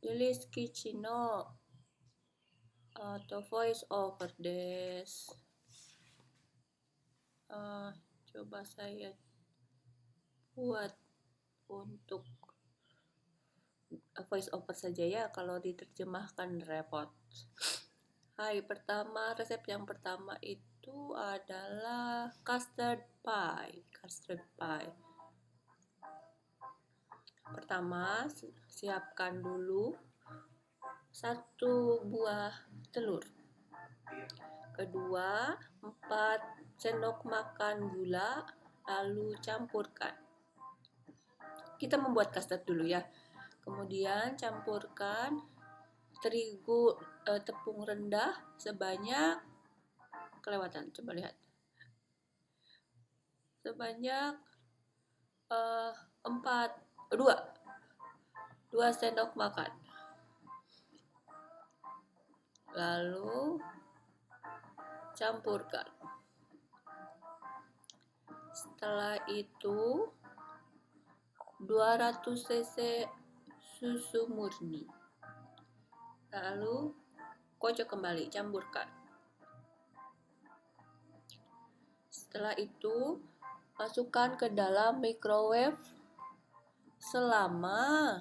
Liskichi no atau voice over des. Coba saya buat untuk voice over saja ya, kalau diterjemahkan repot. Hai, resep yang pertama itu adalah custard pie. Pertama, siapkan dulu 1 buah telur. Kedua, 4 sendok makan gula, lalu campurkan. Kita membuat custard dulu ya. Kemudian campurkan tepung rendah sebanyak, kelewatan, coba lihat, sebanyak 2 sendok makan. Lalu campurkan. Setelah itu 200 cc susu murni. Lalu kocok kembali, campurkan. Setelah itu masukkan ke dalam microwave selama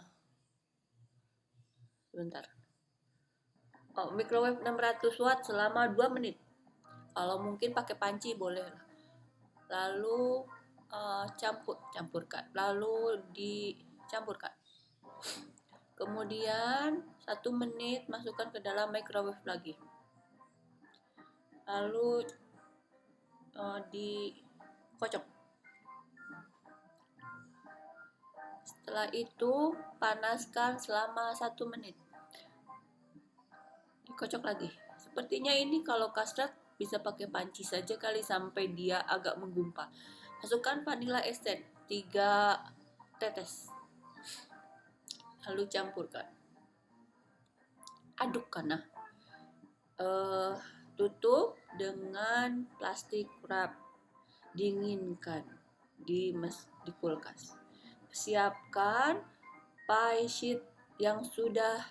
microwave 600 watt selama 2 menit. Kalau mungkin pakai panci boleh. Lalu campurkan. Lalu dicampurkan. Kemudian 1 menit masukkan ke dalam microwave lagi. Lalu dikocok. Setelah itu panaskan selama 1 menit. Dikocok lagi. Sepertinya ini kalau custard bisa pakai panci saja kali sampai dia agak menggumpal. Masukkan vanilla essence 3 tetes. Lalu campurkan. Adukkan. Tutup dengan plastik wrap. Dinginkan di kulkas. Siapkan pie sheet yang sudah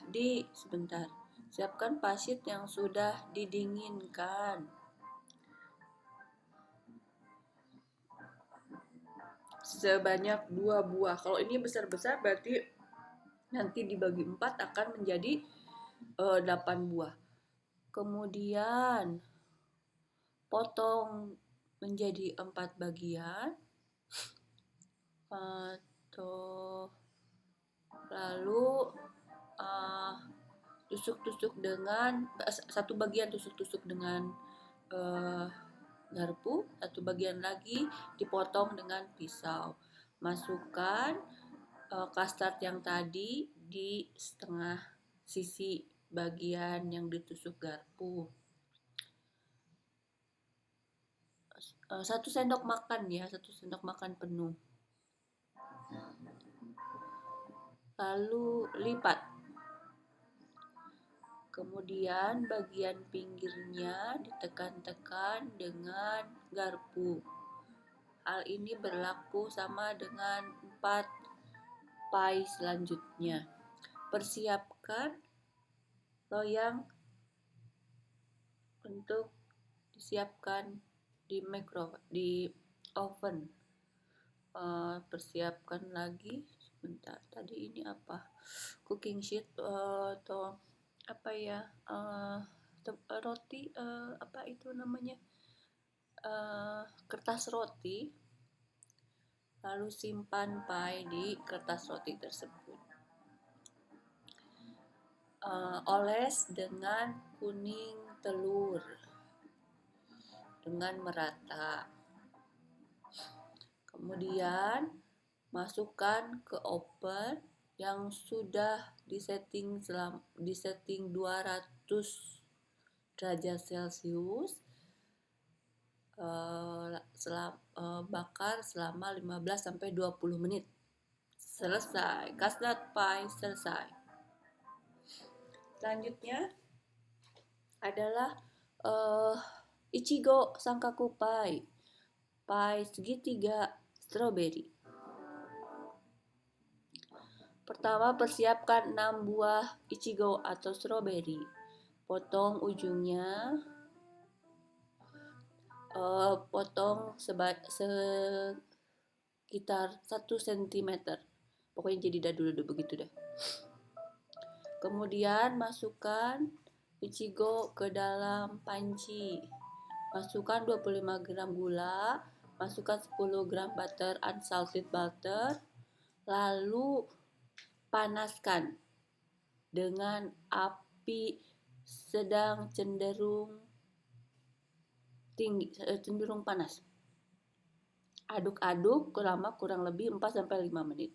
didinginkan. Sebanyak 2 buah. Kalau ini besar-besar berarti nanti dibagi 4 akan menjadi 8 buah. Kemudian potong menjadi 4 bagian. Lalu tusuk-tusuk dengan 1 bagian tusuk-tusuk dengan garpu, 1 bagian lagi dipotong dengan pisau. Masukkan custard yang tadi di setengah sisi bagian yang ditusuk garpu. 1 sendok makan ya, 1 sendok makan penuh. Lalu lipat. Kemudian bagian pinggirnya ditekan-tekan dengan garpu. Hal ini berlaku sama dengan 4 pie selanjutnya. Persiapkan loyang untuk disiapkan di oven. Persiapkan lagi sebentar. Tadi ini apa? Cooking sheet atau apa ya? Roti apa itu namanya? Kertas roti. Lalu simpan pie di kertas roti tersebut. Oles dengan kuning telur dengan merata. Kemudian masukkan ke oven yang sudah disetting 200 derajat Celcius. Bakar selama 15-20 menit. Selesai, custard pie selesai. Selanjutnya adalah Ichigo Sankaku pie segitiga strawberry. Pertama, persiapkan 6 buah ichigo atau strawberry. Potong ujungnya, potong sekitar 1 cm. Pokoknya jadi dadu-dadu begitu deh. Kemudian masukkan ichigo ke dalam panci. Masukkan 25 gram gula, masukkan 10 gram butter, unsalted butter, lalu panaskan dengan api sedang cenderung tinggi, cenderung panas. Aduk-aduk selama kurang lebih 4-5 menit.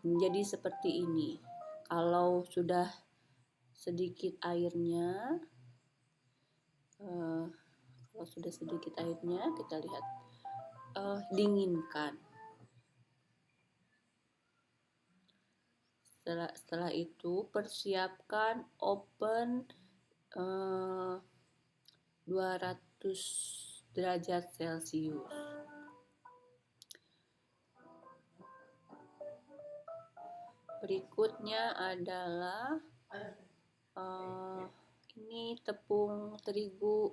Menjadi seperti ini. Kalau sudah sedikit airnya, kita lihat, dinginkan. Setelah itu persiapkan oven 200 derajat Celcius. Berikutnya adalah ini tepung terigu,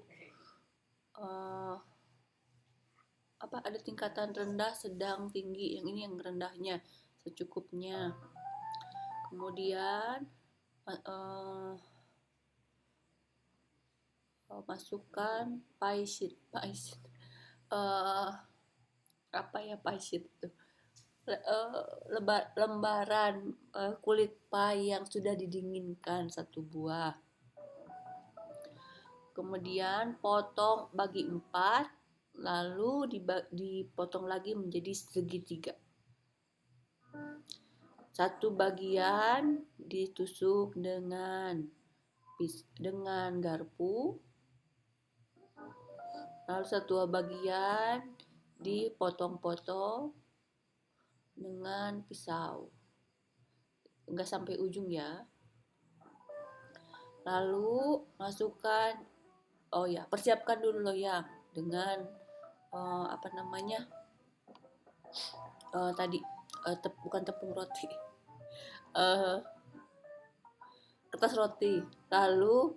ada tingkatan rendah, sedang, tinggi. Yang ini yang rendahnya, secukupnya. Kemudian masukkan pie sheet. Pie sheet itu? Lembaran kulit pie yang sudah didinginkan 1 buah. Kemudian potong bagi 4, lalu dipotong lagi menjadi segitiga. 1 bagian ditusuk dengan garpu, lalu 1 bagian dipotong-potong dengan pisau, enggak sampai ujung ya. Lalu masukkan, persiapkan dulu loyang dengan bukan tepung roti, kertas roti. Lalu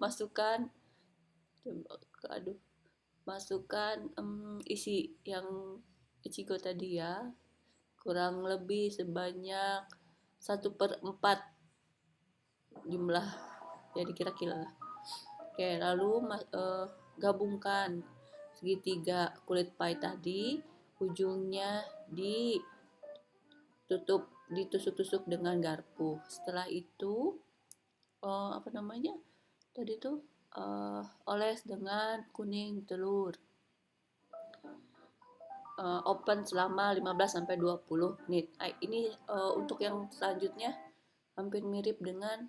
masukkan isi yang ichigo tadi ya, kurang lebih sebanyak 1/4 jumlah, jadi kira-kira lah. Oke, lalu gabungkan segitiga kulit pie tadi, ujungnya ditusuk-tusuk dengan garpu. Setelah itu oles dengan kuning telur. Open selama 15-20 menit. Ini untuk yang selanjutnya hampir mirip dengan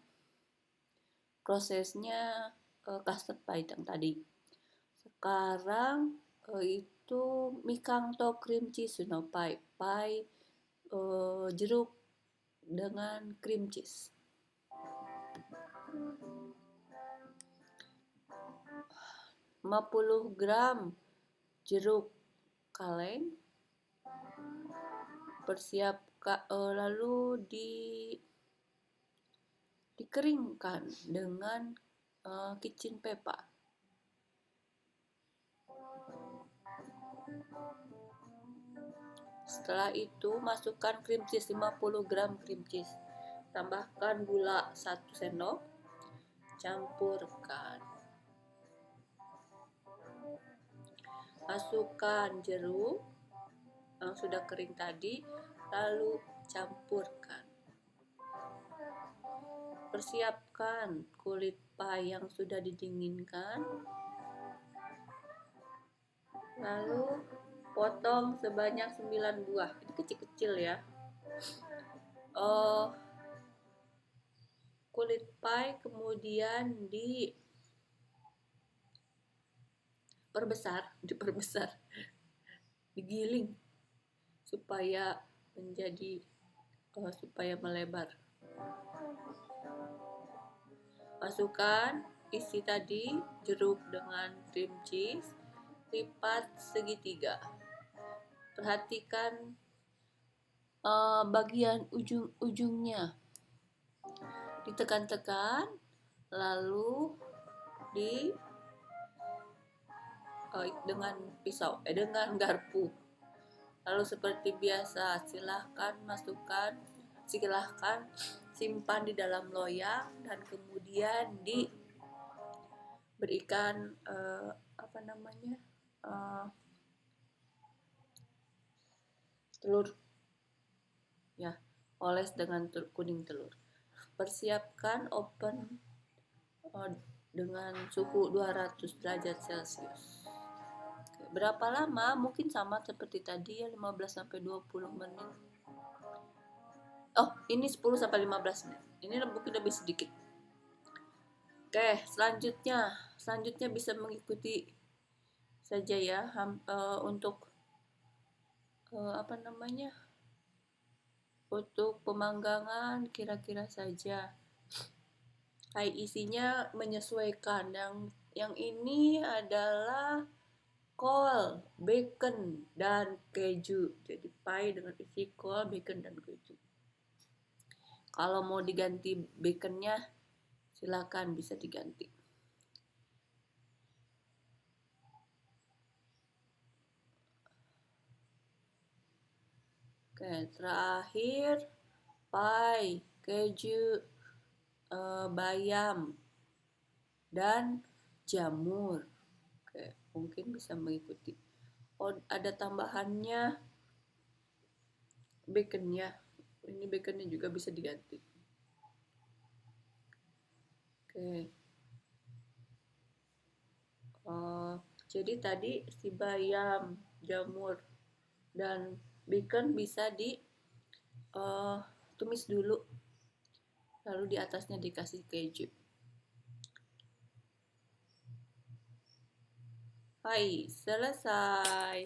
prosesnya custard pie yang tadi. Sekarang itu mikanto cream cheese pie jeruk dengan cream cheese. 50 gram jeruk kaleng, lalu dikeringkan dengan kitchen paper. Setelah itu masukkan cream cheese, 50 gram cream cheese, tambahkan gula 1 sendok, campurkan. Masukkan jeruk yang sudah kering tadi, lalu campurkan. Persiapkan kulit pie yang sudah didinginkan, lalu potong sebanyak 9 buah. Ini kecil-kecil ya. Kulit pie kemudian diperbesar, digiling supaya melebar. Masukkan isi tadi, jeruk dengan cream cheese, lipat segitiga. Perhatikan bagian ujung-ujungnya ditekan-tekan, lalu di dengan pisau, dengan garpu. Lalu seperti biasa, silahkan simpan di dalam loyang dan kemudian diberikan telur, ya, oles dengan kuning telur. Persiapkan oven dengan suhu 200 derajat Celcius. Berapa lama? Mungkin sama seperti tadi ya, 15-20 menit. Oh, ini 10-15 menit. Ini mungkin lebih sedikit. Oke, selanjutnya bisa mengikuti saja ya untuk untuk pemanggangan kira-kira saja. Isinya menyesuaikan. Yang ini adalah kol, bacon, dan keju. Jadi pie dengan isi kol, bacon, dan keju. Kalau mau diganti baconnya, silakan bisa diganti. Oke, terakhir pie, keju, bayam, dan jamur. Oke, mungkin bisa mengikuti. Oh, ada tambahannya baconnya. Ini baconnya juga bisa diganti. Oke. Jadi tadi si bayam, jamur, dan bacon bisa tumis dulu, lalu di atasnya dikasih keju. Hai, selesai.